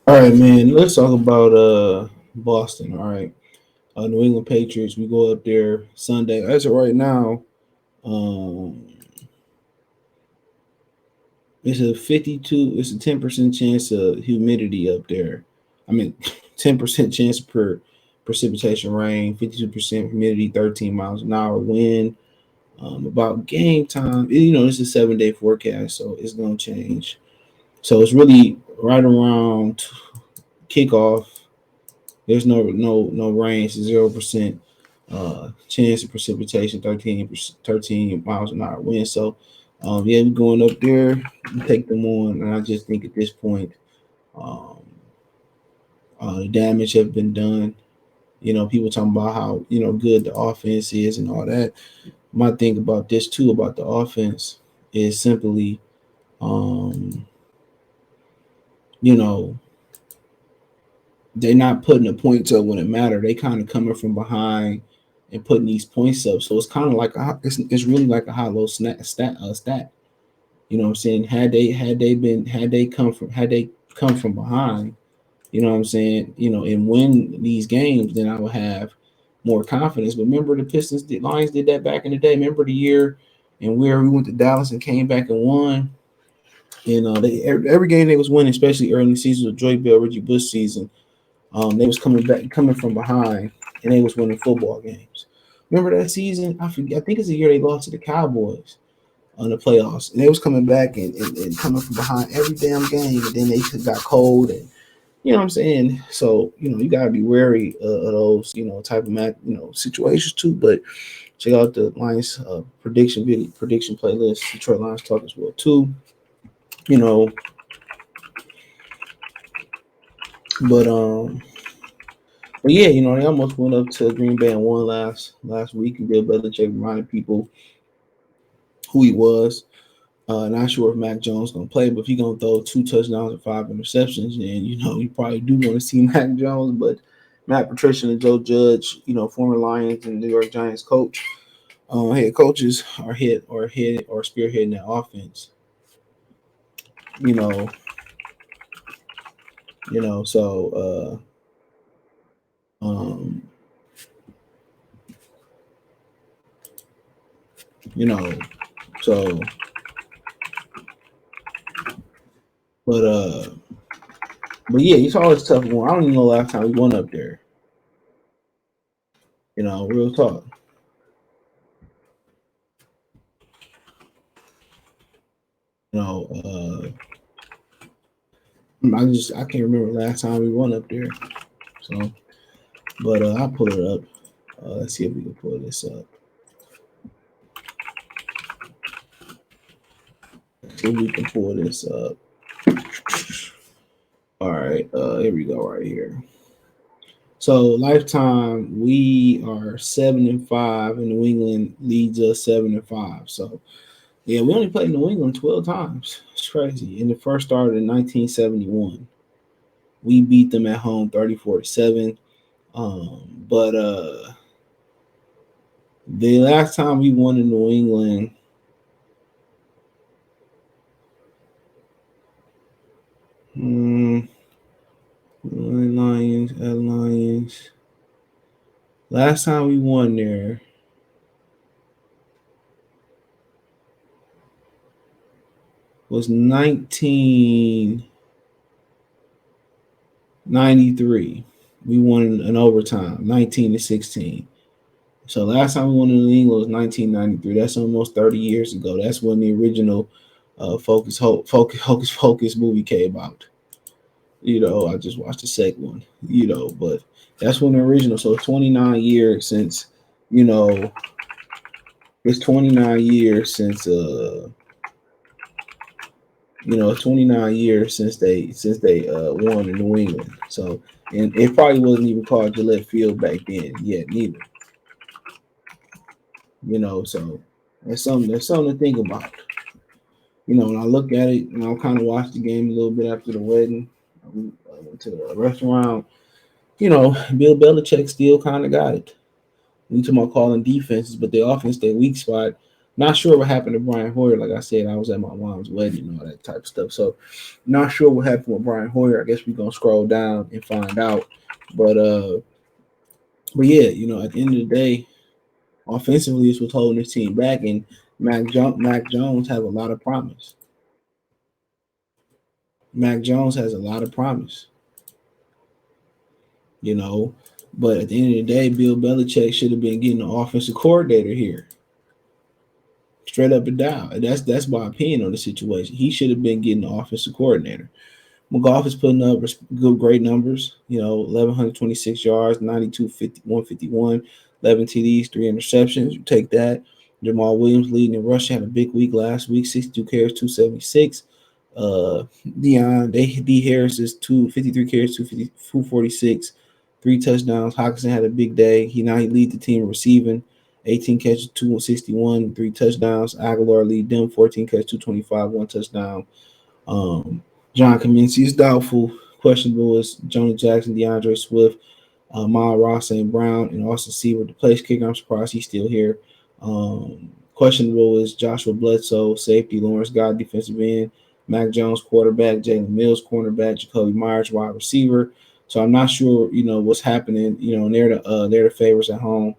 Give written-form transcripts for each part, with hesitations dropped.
All right, man. Let's talk about Boston. All right, New England Patriots. We go up there Sunday. As of right now, um, it's a 52. It's a 10% chance of humidity up there. I mean, 10% chance per precipitation rain. 52% humidity. 13 miles an hour wind. About game time, it's a 7-day forecast, so it's gonna change. So it's really right around kickoff. There's no rain. It's 0% chance of precipitation. 13 miles an hour wind. So yeah, we're going up there and take them on. And I just think at this point, um, the damage have been done. People talking about how good the offense is and all that. My thing about this too about the offense is simply, um, you know, they're not putting the points up when it matter. They kind of coming from behind and putting these points up. So it's kind of like it's really like a hollow stat. You know what I'm saying? Had they come from behind, you know what I'm saying? And win these games, then I would have more confidence. But remember the Lions did that back in the day. Remember the year and where we went to Dallas and came back and won. Every game they was winning, especially early in the season with Joy Bell, Reggie Bush season. They was coming from behind, and they was winning football games. Remember that season? I forget. I think it's the year they lost to the Cowboys on the playoffs, and they was coming back and coming from behind every damn game, and then they got cold, and you know what I'm saying. So you gotta be wary of those type of situations too. But check out the Lions prediction playlist. Detroit Lions talk as well too. You know, but But yeah, they almost went up to Green Bay and won last week. And Bill Belichick reminded people who he was. Not sure if Mac Jones gonna play, but if he's gonna throw 2 touchdowns and 5 interceptions, then you probably do want to see Mac Jones. But Matt Patricia and Joe Judge, former Lions and New York Giants head coaches are spearheading that offense. You know, so you know, so but but yeah, it's always tough one. I don't even know last time we won up there. Real talk. You know, I can't remember last time we won up there. So, but I'll pull it up. Let's see if we can pull this up. See if we can pull this up. All right, here we go. Right here. So lifetime, we are 7-5, and New England leads us 7-5. So yeah, we only played New England 12 times. It's crazy. And the first started in 1971. We beat them at home 34-7. But the last time we won in New England, Lions. Last time we won there was 1993. We won in overtime, 19-16. So last time we won in New England was 1993. That's almost 30 years ago. That's when the original Hocus Pocus movie came out. I just watched the second one. But that's when the original. So 29 years since. You know, it's 29 years since. 29 years since they won in New England. So, and it probably wasn't even called Gillette Field back then yet, neither. So that's something to think about. When I look at it, and I kind of watched the game a little bit after the wedding. I went to the restaurant. Bill Belichick still kind of got it. We talking about calling defenses, but the offense, their weak spot. Not sure what happened to Brian Hoyer. Like I said, I was at my mom's wedding and all that type of stuff. So not sure what happened with Brian Hoyer. I guess we're gonna scroll down and find out. But but yeah, at the end of the day, offensively is what's holding this team back, and Mac Jones has a lot of promise. Mac Jones has a lot of promise, you know. But at the end of the day, Bill Belichick should have been getting the offensive coordinator here, straight up and down. And that's my opinion on the situation. He should have been getting the offensive coordinator. McGough is putting up good, great numbers. 1,126 yards, 92, 50, 151, 11 TDs, 3 interceptions. You take that. Jamal Williams leading in rushing, had a big week last week, 62 carries, 276. D. Harris is 253 carries, 246, 3 touchdowns. Hawkinson had a big day. He lead the team receiving, 18 catches, 261, 3 touchdowns. Aguilar lead them, 14 catches, 225, 1 touchdown. John Kaminsky is doubtful. Questionable is Jonah Jackson, DeAndre Swift, Miles Ross, St. Brown, and Austin Seaver. The place kicker, I'm surprised he's still here. Questionable is Joshua Bledsoe, safety, Lawrence Gott, defensive end, Mac Jones, quarterback, Jalen Mills, cornerback, Jacoby Myers, wide receiver. So I'm not sure, what's happening. And they're the favorites at home.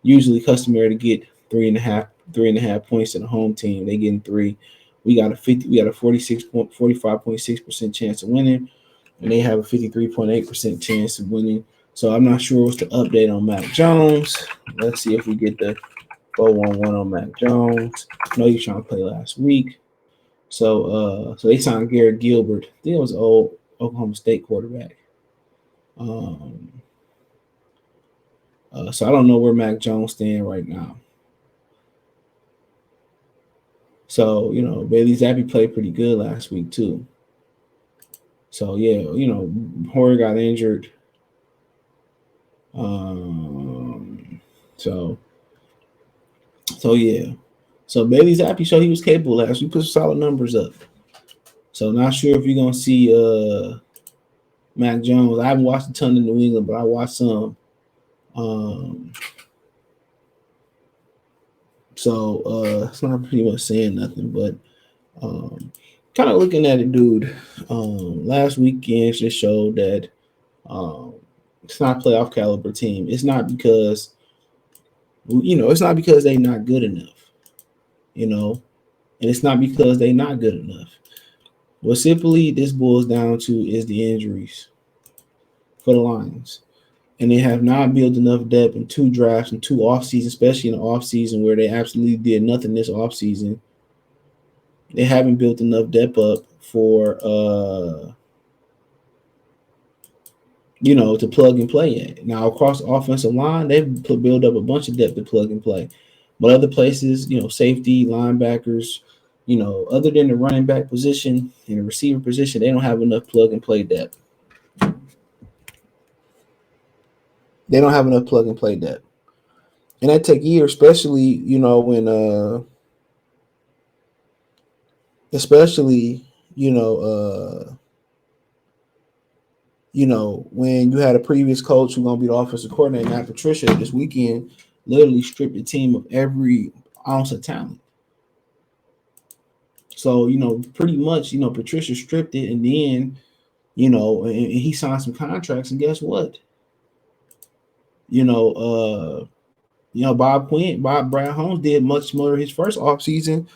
Usually customary to get 3.5 points in the home team. They getting 3. We got a 45.6% chance of winning, and they have a 53.8% chance of winning. So I'm not sure what's the update on Mac Jones. Let's see if we get the 411 on Mac Jones. I know you trying to play last week. So they signed Garrett Gilbert. I think it was old Oklahoma State quarterback. So I don't know where Mac Jones stand right now. So, Bailey Zappi played pretty good last week too. So yeah, Hoyer got injured. So yeah. So Bailey Zappi showed he was capable last week. Put some solid numbers up. So not sure if you're gonna see Mac Jones. I haven't watched a ton of New England, but I watched some. So it's not pretty much saying nothing, but kind of looking at it, dude. Last weekend just showed that it's not a playoff caliber team. It's not because it's not because they're not good enough, and it's not because they're not good enough. What simply this boils down to is the injuries for the Lions. And they have not built enough depth in 2 drafts and 2 off seasons, especially in the off season where they absolutely did nothing this off season. They haven't built enough depth up for to plug and play in. Now across the offensive line, they've built up a bunch of depth to plug and play. But other places, safety, linebackers, other than the running back position and the receiver position, they don't have enough plug and play depth. They don't have enough plug and play depth. And that take years, especially, when especially, when you had a previous coach who's gonna be the offensive coordinator, Matt Patricia, this weekend literally stripped the team of every ounce of talent. So, pretty much, Patricia stripped it, and then, and he signed some contracts, and guess what? Bob Brad Holmes did much more his first offseason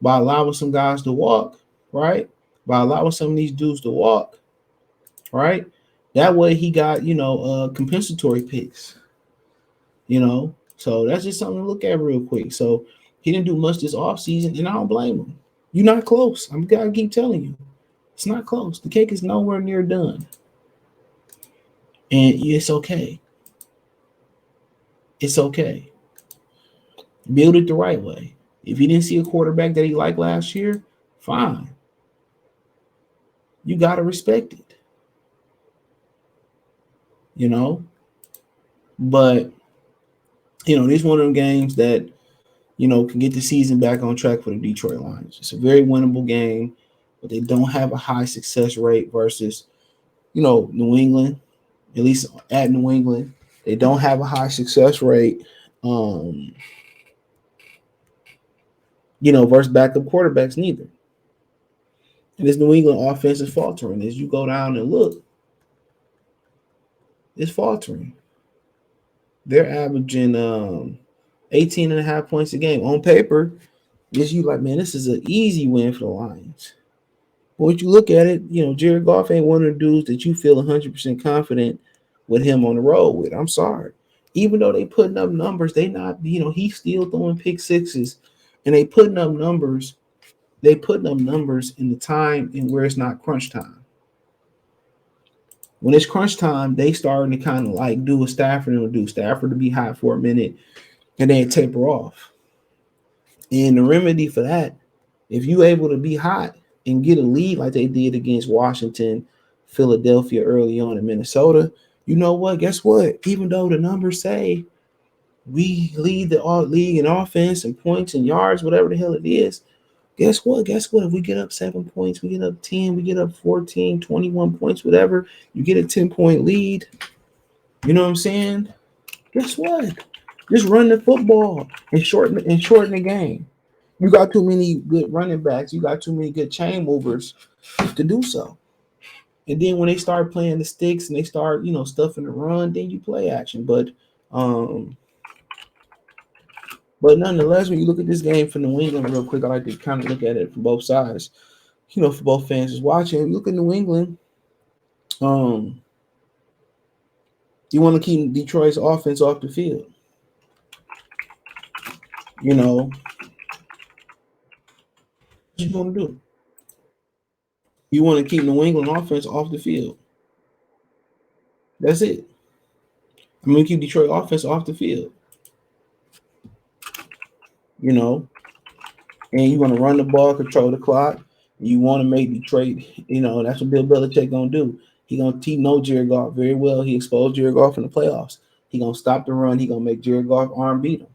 by allowing some guys to walk, right? By allowing some of these dudes to walk, right? That way he got, compensatory picks, So that's just something to look at real quick. So he didn't do much this offseason, and I don't blame him. You're not close. I'm gonna keep telling you. It's not close. The cake is nowhere near done. And it's okay. It's okay. Build it the right way. If you didn't see a quarterback that he liked last year, fine. You got to respect it. But, this one of them games that, can get the season back on track for the Detroit Lions. It's a very winnable game, but they don't have a high success rate versus, New England, at least at New England. They don't have a high success rate. versus backup quarterbacks neither. And this New England offense is faltering. As you go down and look, it's faltering. They're averaging 18 and a half points a game. On paper, is you like, man, this is an easy win for the Lions. But when you look at it, Jared Goff ain't one of the dudes that you feel 100% confident with him on the road with. I'm sorry. Even though they putting up numbers, they not, he's still throwing pick sixes and they putting up numbers. They putting up numbers in the time and where it's not crunch time. When it's crunch time, they starting to kind of like do what Stafford will do. Stafford to be hot for a minute and then taper off. And the remedy for that, if you able to be hot and get a lead like they did against Washington, Philadelphia early on in Minnesota, you know what? Guess what? Even though the numbers say we lead the league in offense and points and yards, whatever the hell it is, guess what? Guess what? If we get up 7 points, we get up 10, we get up 14, 21 points, whatever, you get a 10-point lead. You know what I'm saying? Guess what? Just run the football and shorten the game. You got too many good running backs. You got too many good chain movers to do so. And then when they start playing the sticks and they start, stuffing the run, then you play action. Um, but nonetheless, when you look at this game for New England real quick, I like to kind of look at it from both sides. For both fans who's watching, look at New England. Um, you want to keep Detroit's offense off the field. What you want to do? You want to keep New England offense off the field. That's it. I'm going to keep Detroit offense off the field. And you want to run the ball, control the clock. You want to make Detroit, that's what Bill Belichick going to do. He know Jared Goff very well. He exposed Jared Goff in the playoffs. He going to stop the run. He going to make Jared Goff arm beat him.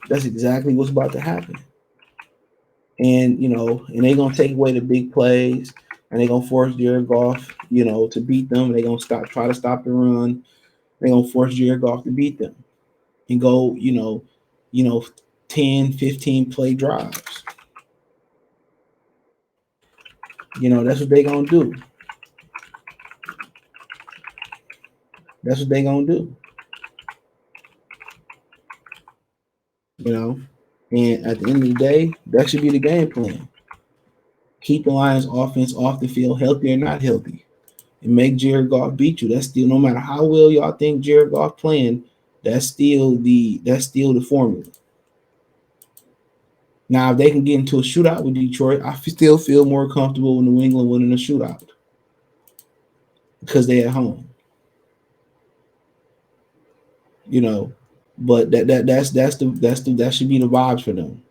That's exactly what's about to happen. And, and they're going to take away the big plays, and they're going to force Jared Goff, to beat them. They're going to try to stop the run. They're going to force Jared Goff to beat them and go, 10, 15 play drives. That's what they're going to do. That's what they're going to do. And at the end of the day, that should be the game plan. Keep the Lions offense off the field, healthy or not healthy, and make Jared Goff beat you. That's still, no matter how well y'all think Jared Goff playing, that's still the formula. Now, if they can get into a shootout with Detroit, I still feel more comfortable with New England winning a shootout because they're at home. But that should be the vibes for them.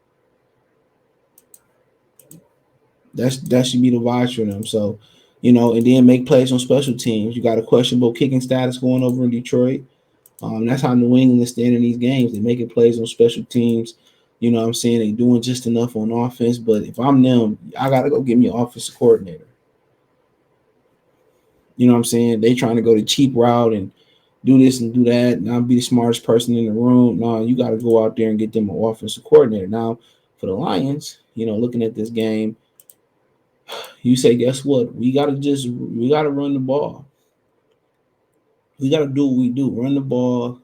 That should be the vibes for them. So, and then make plays on special teams. You got a questionable kicking status going over in Detroit. That's how New England is standing these games. They're making plays on special teams. You know what I'm saying? They're doing just enough on offense. But if I'm them, I got to go get me an offensive coordinator. You know what I'm saying? They trying to go the cheap route and do this and do that, and I'll be the smartest person in the room. No, you got to go out there and get them an offensive coordinator. Now, for the Lions, looking at this game, you say, guess what? We got to run the ball. We got to do what we do, run the ball.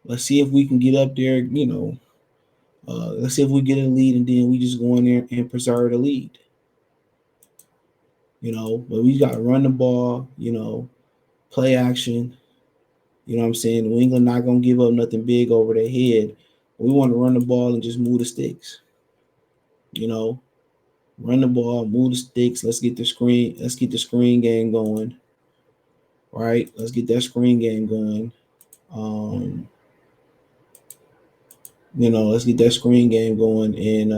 Let's see if we can get up there. Let's see if we get a lead, and then we just go in there and preserve the lead. But we got to run the ball. Play action. You know what I'm saying? New England not going to give up nothing big over their head. We want to run the ball and just move the sticks. Run the ball, move the sticks. Let's get the screen game going. Right? Let's get that screen game going. Let's get that screen game going, and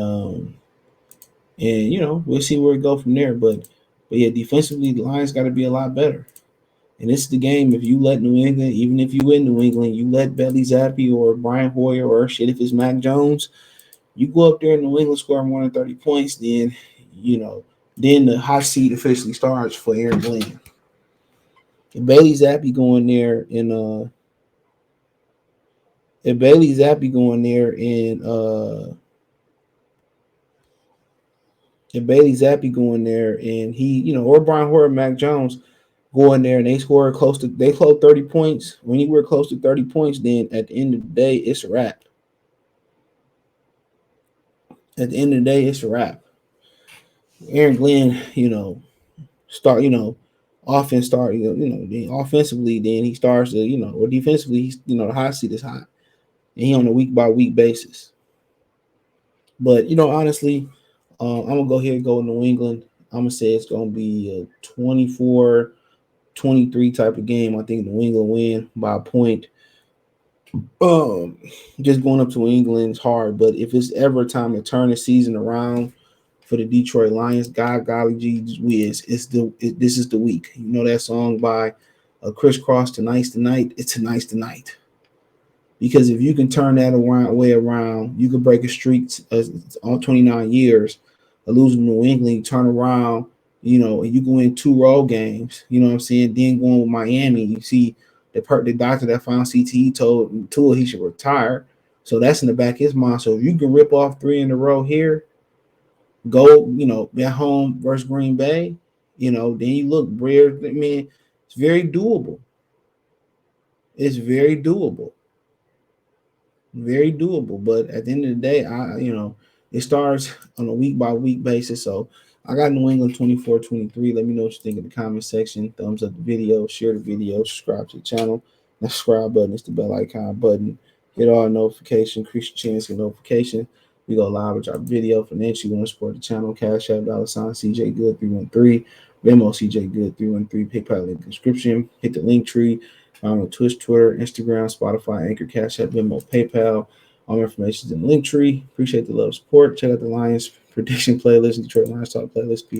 we'll see where it go from there. But yeah, defensively, the Lions got to be a lot better. And it's the game. If you let New England, even if you win New England, you let Bailey Zappi or Brian Hoyer or shit, if it's Mac Jones, you go up there in New England, score more than 30 points, then, then the hot seat officially starts for Aaron Glenn. And Bailey Zappi going there and If Bailey Zappi going there and if Bailey Zappi going there and he, or Brian Hoyer, Mac Jones go in there and they score 30 points. When you were close to 30 points, then at the end of the day, it's a wrap. At the end of the day, it's a wrap. Aaron Glenn, start, offense start, then offensively, then he starts to, or defensively, he's, the hot seat is hot. And he on a week by week basis. But, honestly, I'm going to go ahead and go New England. I'm going to say it's going to be a 24-23 type of game. I think New England win by a point. Just going up to England is hard, but if it's ever time to turn the season around for the Detroit Lions, God golly gee whiz, this is the week. You know that song by Criss Cross, Tonight's the Night. It's tonight's the night. Because if you can turn that way around, you can break a streak on 29 years of losing to New England. You turn around, and you go in 2 road games. You know what I'm saying? Then going with Miami, you see the doctor that found CTE told Tua he should retire. So that's in the back of his mind. So if you can rip off 3 in a row here, go, at home versus Green Bay, then you look, Breer, I mean, it's very doable. It's very doable. Very doable. But at the end of the day, it starts on a week by week basis. So I got New England 24-23. Let me know what you think in the comment section. Thumbs up the video, share the video, subscribe to the channel. That subscribe button is the bell icon button. Hit all notifications, increase your chance of notification. We go live with our video. Financially, you want to support the channel. Cash App, $ CJ Good 313. Venmo CJ Good 313. PayPal link description. Hit the link tree. On Twitch, Twitter, Instagram, Spotify, Anchor, Cash App, Venmo, PayPal. All information is in the link tree. Appreciate the love support. Check out the Lions prediction playlist and Detroit Lions Talk playlist. Peace.